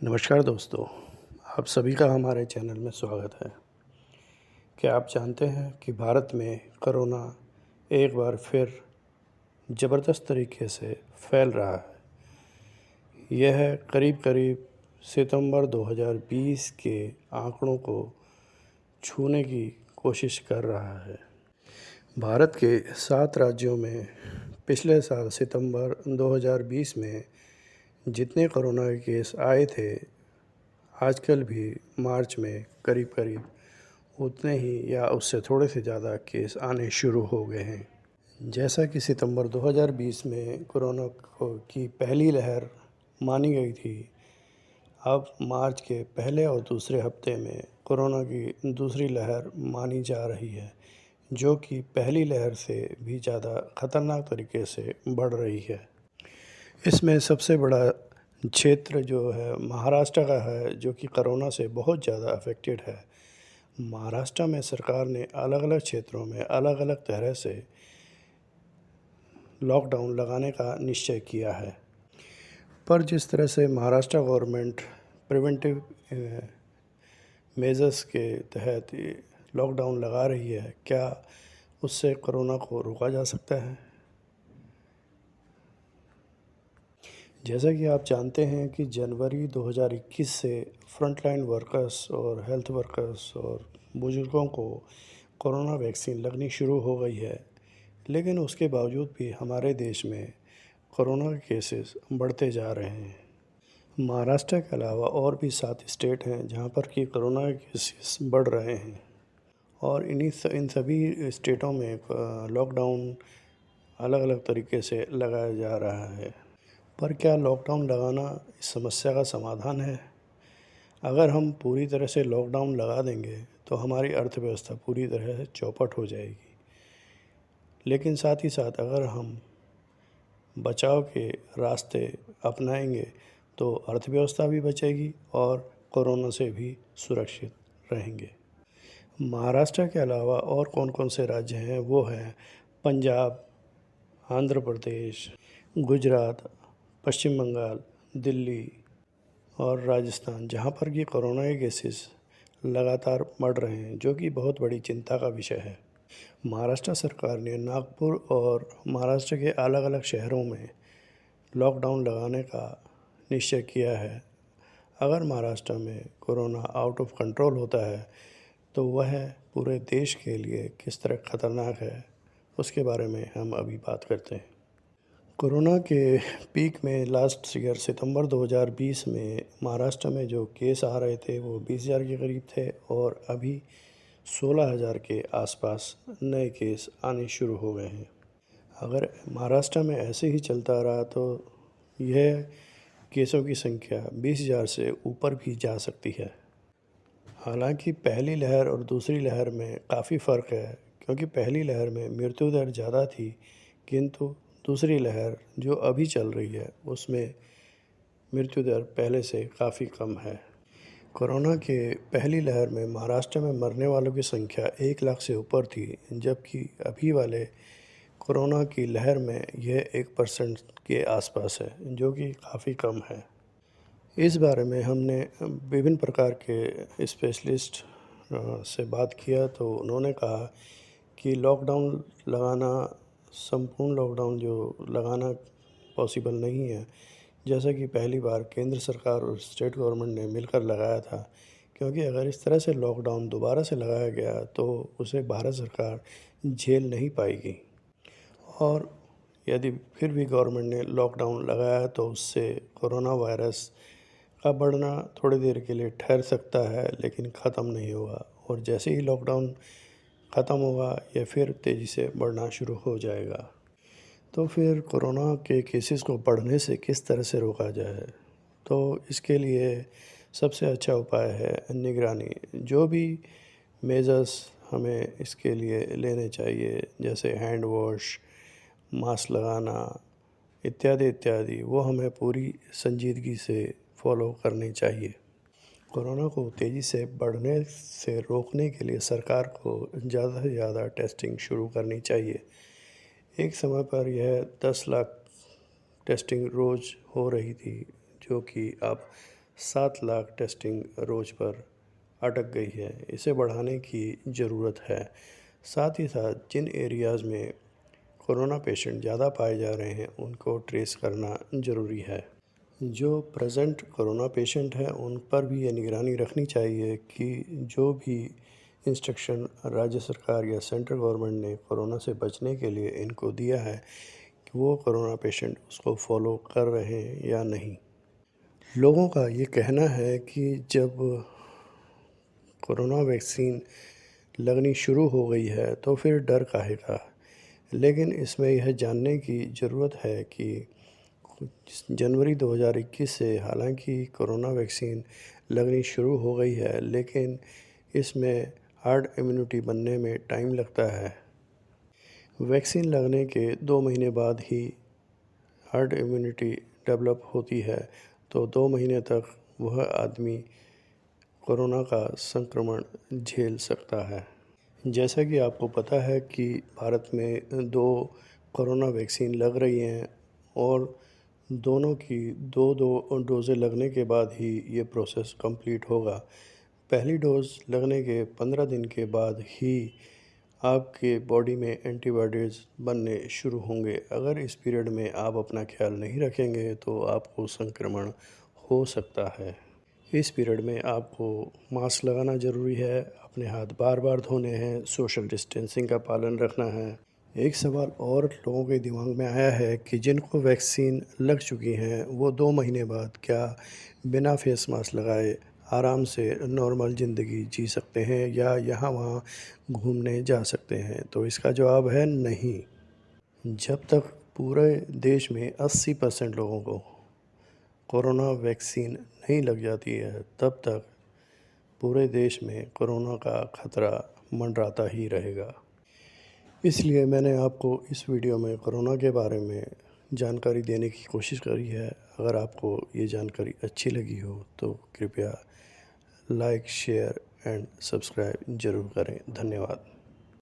नमस्कार दोस्तों, आप सभी का हमारे चैनल में स्वागत है। क्या आप जानते हैं कि भारत में कोरोना एक बार फिर ज़बरदस्त तरीके से फैल रहा है। यह करीब-करीब सितंबर 2020 के आंकड़ों को छूने की कोशिश कर रहा है। भारत के 7 राज्यों में पिछले साल सितंबर 2020 में जितने कोरोना के केस आए थे, आजकल भी मार्च में करीब-करीब उतने ही या उससे थोड़े से ज़्यादा केस आने शुरू हो गए हैं। जैसा कि सितंबर 2020 में कोरोना की पहली लहर मानी गई थी, अब मार्च के पहले और दूसरे हफ्ते में कोरोना की दूसरी लहर मानी जा रही है, जो कि पहली लहर से भी ज़्यादा खतरनाक तरीके से बढ़ रही है। इसमें सबसे बड़ा क्षेत्र जो है महाराष्ट्र का है, जो कि कोरोना से बहुत ज़्यादा अफेक्टेड है। महाराष्ट्र में सरकार ने अलग-अलग क्षेत्रों में अलग-अलग तरह से लॉकडाउन लगाने का निश्चय किया है। पर जिस तरह से महाराष्ट्र गवर्नमेंट प्रिवेंटिव मेजर्स के तहत लॉकडाउन लगा रही है, क्या उससे कोरोना को रोका जा सकता है? जैसा कि आप जानते हैं कि जनवरी 2021 से फ्रंटलाइन वर्कर्स और हेल्थ वर्कर्स और बुज़ुर्गों को कोरोना वैक्सीन लगनी शुरू हो गई है, लेकिन उसके बावजूद भी हमारे देश में कोरोना के केसेस बढ़ते जा रहे हैं। महाराष्ट्र के अलावा और भी 7 स्टेट हैं जहां पर कि कोरोना के केसेस बढ़ रहे हैं और इन सभी स्टेटों में लॉकडाउन अलग-अलग तरीके से लगाया जा रहा है। पर क्या लॉकडाउन लगाना इस समस्या का समाधान है? अगर हम पूरी तरह से लॉकडाउन लगा देंगे तो हमारी अर्थव्यवस्था पूरी तरह से चौपट हो जाएगी। लेकिन साथ ही साथ अगर हम बचाव के रास्ते अपनाएंगे तो अर्थव्यवस्था भी बचेगी और कोरोना से भी सुरक्षित रहेंगे। महाराष्ट्र के अलावा और कौन-कौन से राज्य हैं, वो हैं पंजाब, आंध्र प्रदेश, गुजरात, पश्चिम बंगाल, दिल्ली और राजस्थान, जहां पर कि कोरोना के केसेस लगातार बढ़ रहे हैं, जो कि बहुत बड़ी चिंता का विषय है। महाराष्ट्र सरकार ने नागपुर और महाराष्ट्र के अलग-अलग शहरों में लॉकडाउन लगाने का निश्चय किया है। अगर महाराष्ट्र में कोरोना आउट ऑफ कंट्रोल होता है, तो वह पूरे देश के लिए किस तरह खतरनाक है, उसके बारे में हम अभी बात करते हैं। कोरोना के पीक में लास्ट ईयर सितंबर 2020 में महाराष्ट्र में जो केस आ रहे थे वो 20,000 के करीब थे और अभी 16,000 के आसपास नए केस आने शुरू हो गए हैं। अगर महाराष्ट्र में ऐसे ही चलता रहा तो यह केसों की संख्या 20,000 से ऊपर भी जा सकती है। हालांकि पहली लहर और दूसरी लहर में काफ़ी फ़र्क है, क्योंकि पहली लहर में मृत्यु दर ज़्यादा थी, किंतु दूसरी लहर जो अभी चल रही है उसमें मृत्यु दर पहले से काफ़ी कम है। कोरोना के पहली लहर में महाराष्ट्र में मरने वालों की संख्या 1 लाख से ऊपर थी, जबकि अभी वाले कोरोना की लहर में यह 1% के आसपास है, जो कि काफ़ी कम है। इस बारे में हमने विभिन्न प्रकार के स्पेशलिस्ट से बात किया तो उन्होंने कहा कि लॉकडाउन लगाना, संपूर्ण लॉकडाउन जो लगाना पॉसिबल नहीं है, जैसा कि पहली बार केंद्र सरकार और स्टेट गवर्नमेंट ने मिलकर लगाया था, क्योंकि अगर इस तरह से लॉकडाउन दोबारा से लगाया गया तो उसे भारत सरकार झेल नहीं पाएगी और यदि फिर भी गवर्नमेंट ने लॉकडाउन लगाया तो उससे कोरोना वायरस का बढ़ना थोड़ी देर के लिए ठहर सकता है, लेकिन ख़त्म नहीं होगा और जैसे ही लॉकडाउन ख़त्म होगा यह फिर तेज़ी से बढ़ना शुरू हो जाएगा। तो फिर कोरोना के केसेस को बढ़ने से किस तरह से रोका जाए? तो इसके लिए सबसे अच्छा उपाय है निगरानी। जो भी मेजर्स हमें इसके लिए लेने चाहिए, जैसे हैंड वॉश, मास्क लगाना इत्यादि इत्यादि, वो हमें पूरी संजीदगी से फॉलो करनी चाहिए। कोरोना को तेज़ी से बढ़ने से रोकने के लिए सरकार को ज़्यादा से ज़्यादा टेस्टिंग शुरू करनी चाहिए। एक समय पर यह 10 लाख टेस्टिंग रोज़ हो रही थी, जो कि अब 7 लाख टेस्टिंग रोज़ पर अटक गई है। इसे बढ़ाने की ज़रूरत है। साथ ही साथ जिन एरियाज़ में कोरोना पेशेंट ज़्यादा पाए जा रहे हैं उनको ट्रेस करना ज़रूरी है। जो प्रेज़ेंट कोरोना पेशेंट हैं उन पर भी ये निगरानी रखनी चाहिए कि जो भी इंस्ट्रक्शन राज्य सरकार या सेंट्रल गवर्नमेंट ने कोरोना से बचने के लिए इनको दिया है कि वो कोरोना पेशेंट उसको फॉलो कर रहे हैं या नहीं। लोगों का ये कहना है कि जब कोरोना वैक्सीन लगनी शुरू हो गई है तो फिर डर काहे का। लेकिन इसमें यह जानने की ज़रूरत है कि जनवरी 2021 से हालांकि कोरोना वैक्सीन लगनी शुरू हो गई है, लेकिन इसमें हार्ड इम्यूनिटी बनने में टाइम लगता है। वैक्सीन लगने के 2 महीने बाद ही हार्ड इम्यूनिटी डेवलप होती है, तो 2 महीने तक वह आदमी कोरोना का संक्रमण झेल सकता है। जैसा कि आपको पता है कि भारत में 2 कोरोना वैक्सीन लग रही हैं और दोनों की 2-2 डोज़ें लगने के बाद ही ये प्रोसेस कंप्लीट होगा। पहली डोज़ लगने के 15 दिन के बाद ही आपके बॉडी में एंटीबॉडीज़ बनने शुरू होंगे। अगर इस पीरियड में आप अपना ख्याल नहीं रखेंगे तो आपको संक्रमण हो सकता है। इस पीरियड में आपको मास्क लगाना ज़रूरी है, अपने हाथ बार-बार धोने हैं, सोशल डिस्टेंसिंग का पालन रखना है। एक सवाल और लोगों के दिमाग में आया है कि जिनको वैक्सीन लग चुकी हैं वो 2 महीने बाद क्या बिना फेस मास्क लगाए आराम से नॉर्मल ज़िंदगी जी सकते हैं या यहाँ वहाँ घूमने जा सकते हैं? तो इसका जवाब है नहीं। जब तक पूरे देश में 80% लोगों को कोरोना वैक्सीन नहीं लग जाती है तब तक पूरे देश में कोरोना का खतरा मंडराता ही रहेगा। इसलिए मैंने आपको इस वीडियो में कोरोना के बारे में जानकारी देने की कोशिश करी है। अगर आपको ये जानकारी अच्छी लगी हो तो कृपया लाइक, शेयर एंड सब्सक्राइब ज़रूर करें। धन्यवाद।